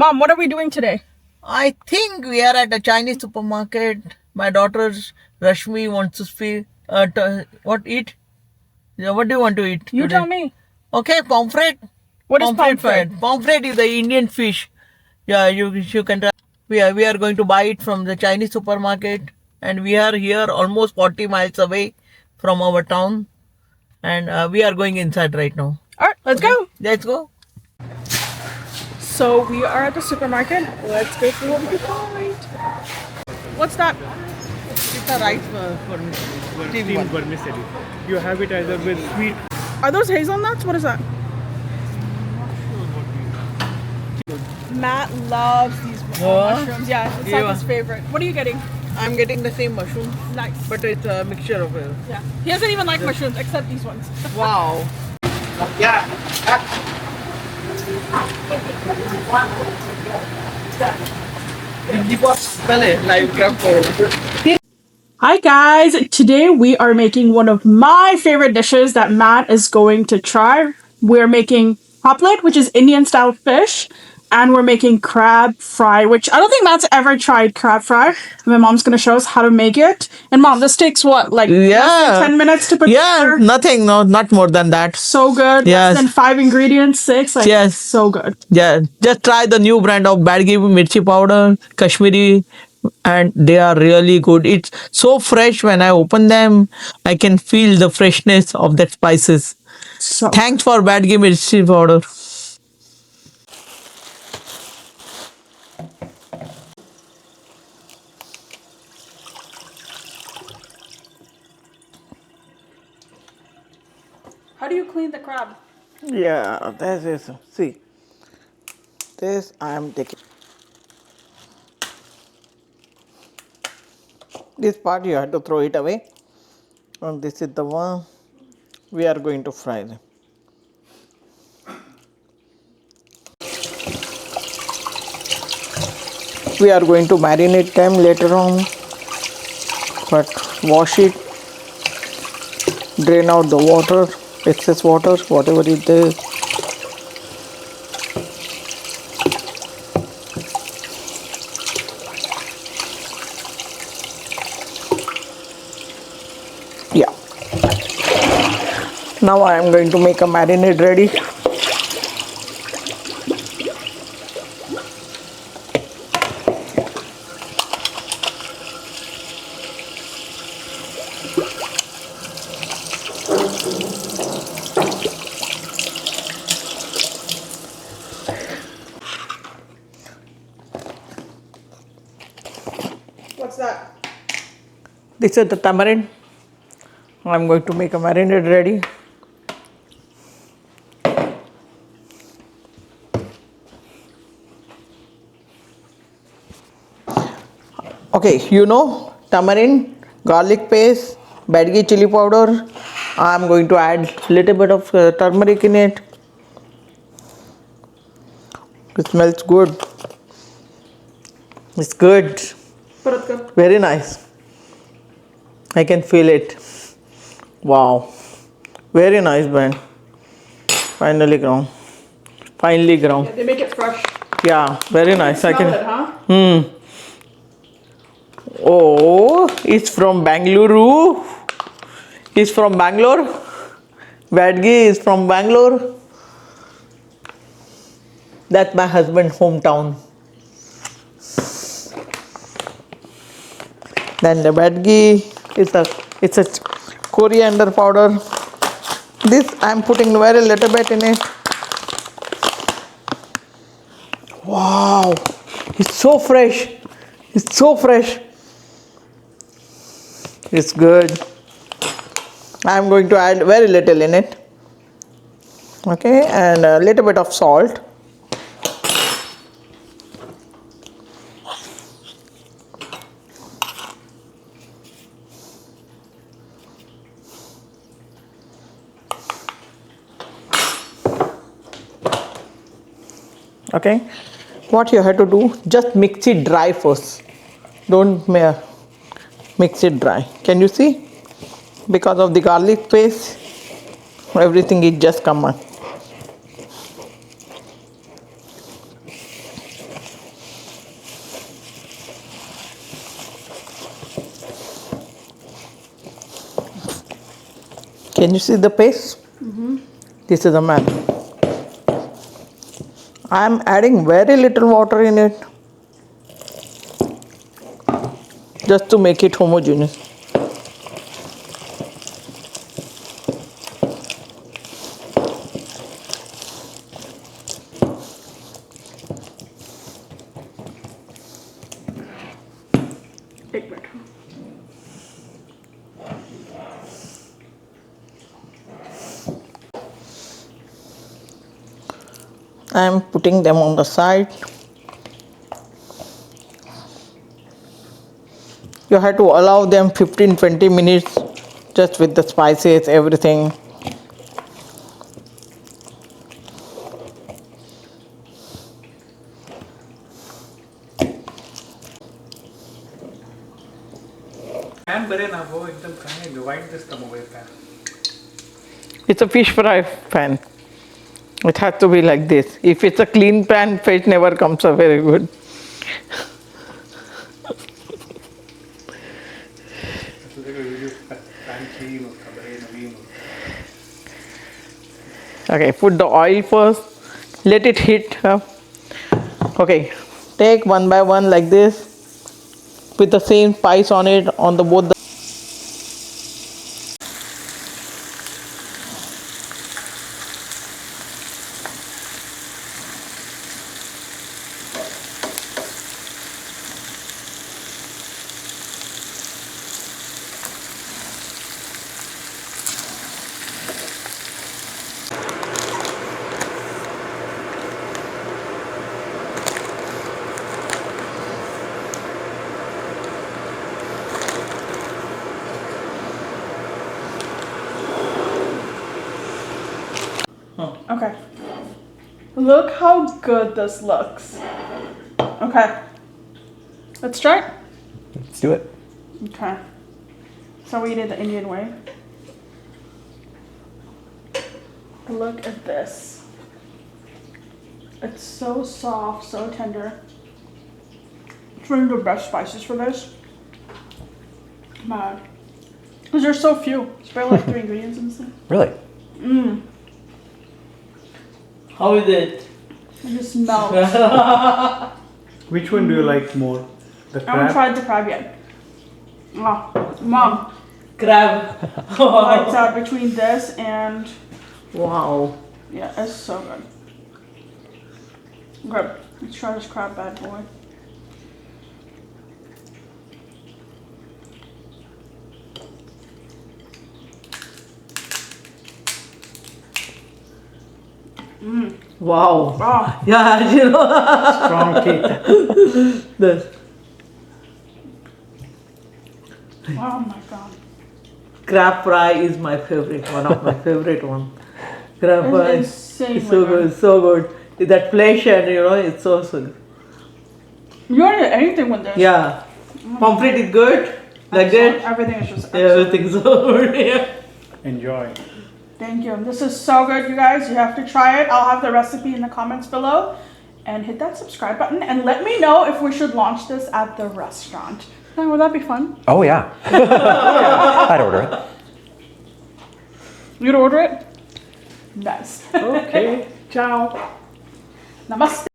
Mom, what are we doing today? I think we are at a Chinese supermarket. My daughter Rashmi wants to speak. What eat? Yeah, what do you want to eat? You today? tell me. Okay, pomfret. What is pomfret? Pomfret is the Indian fish. Yeah, you can try. We are going to buy it from the Chinese supermarket, and we are here almost 40 miles away from our town, and we are going inside right now. All right, let's go. Let's go. So we are at the supermarket. Let's go see what we can find. What's that? It's a rice for me. Steamed vermicelli. You have it either with sweet. Are those hazelnuts? What is that? Matt loves these mushrooms. Yeah, it's like his favorite. What are you getting? I'm getting the same mushroom, Nice. but it's a mixture of Yeah. He doesn't even like mushrooms except these ones. Wow. Hi guys, today we are making one of my favorite dishes that Matt is going to try. We're making palate, which is Indian style fish, and we're making crab fry, which I don't think Matt's ever tried crab fry. My mom's gonna show us how to make it. And mom, this takes what, like less than 10 minutes to prepare? Yeah, nothing, no, not more than that. So good. Yes. Less than 5 ingredients, 6. Like, Yes. so good. Yeah, just try the new brand of Byadgi mirchi powder, Kashmiri, and they are really good. It's so fresh when I open them. I can feel the freshness of that spices. So Thanks for Byadgi mirchi powder. how do you clean the crab? Yeah, that is. See, this I am taking. This part you have to throw it away. And this is the one we are going to fry them. We are going to marinate them later on, but wash it, drain out the water, excess water, whatever is there. Yeah. Now I am going to make a marinade ready. What's that? This is the tamarind. I'm going to make a marinade ready. Okay, you know tamarind, garlic paste, Byadgi chili powder. I'm going to add little bit of turmeric in it. It smells good. It's good. Very nice. I can feel it. Wow. Very nice, man. Finally ground. Finely ground. They make it fresh. Yeah, very nice. I Smell can. it, huh? Oh, it's from Bangalore. It's from Bangalore. Byadgi is from Bangalore. That's my husband's hometown. Then the Byadgi it's a coriander powder. This I'm putting very little bit in it. Wow, it's so fresh. It's so fresh. It's good. I'm going to add very little in it. Okay, and a little bit of salt. Okay, what you have to do, just mix it dry first. Don't mix it dry. Can you see? Because of the garlic paste, everything is just come on. Can you see the paste? This is a man. I'm adding very little water in it just to make it homogeneous. एक minute I'm putting them on the side. You have to allow them 15-20 minutes just with the spices, everything. Pan बरे ना भाऊ एकदम काय white दिसतं mobile pan. It's a fish fry pan. It has to be like this. If it's a clean pan, fish never comes out very good. तुझे video pan clean होता बरे नवीन होता. Okay, put the oil first. Let it heat up. Okay, take one by one like this with the same spice on it on the both. Okay. Look how good this looks. Okay. Let's try it. Let's do it. Okay. So we did the Indian way. Look at this. It's so soft, so tender. It's one of the best spices for this. Man. Because there's so few. It's barely like 3 ingredients in this thing. Really? How is it? It just melts. Which one do you like more? The I haven't crab? tried the crab yet. Oh, Mom, Crab. lights out between this and Wow. yeah, it's so good. Okay, let's try this crab bad boy. Wow. Oh, Yeah, you know. Strong teeth. This. oh my god. Crab fry is my favorite, one of my favorite one. Crab fry It's insane. is so good, so good. That flesh and it's so good. You don't get anything with this. Yeah. Pomfret is good. Like Excellent. that. Everything is just excellent. Everything so good. Yeah. Enjoy. Thank you. This is so good, you guys. You have to try it. I'll have the recipe in the comments below. And hit that subscribe button and let me know if we should launch this at the restaurant. Would that be fun? Oh, yeah. I'd order it. You'd order it? Nice. Okay. Ciao. Namaste.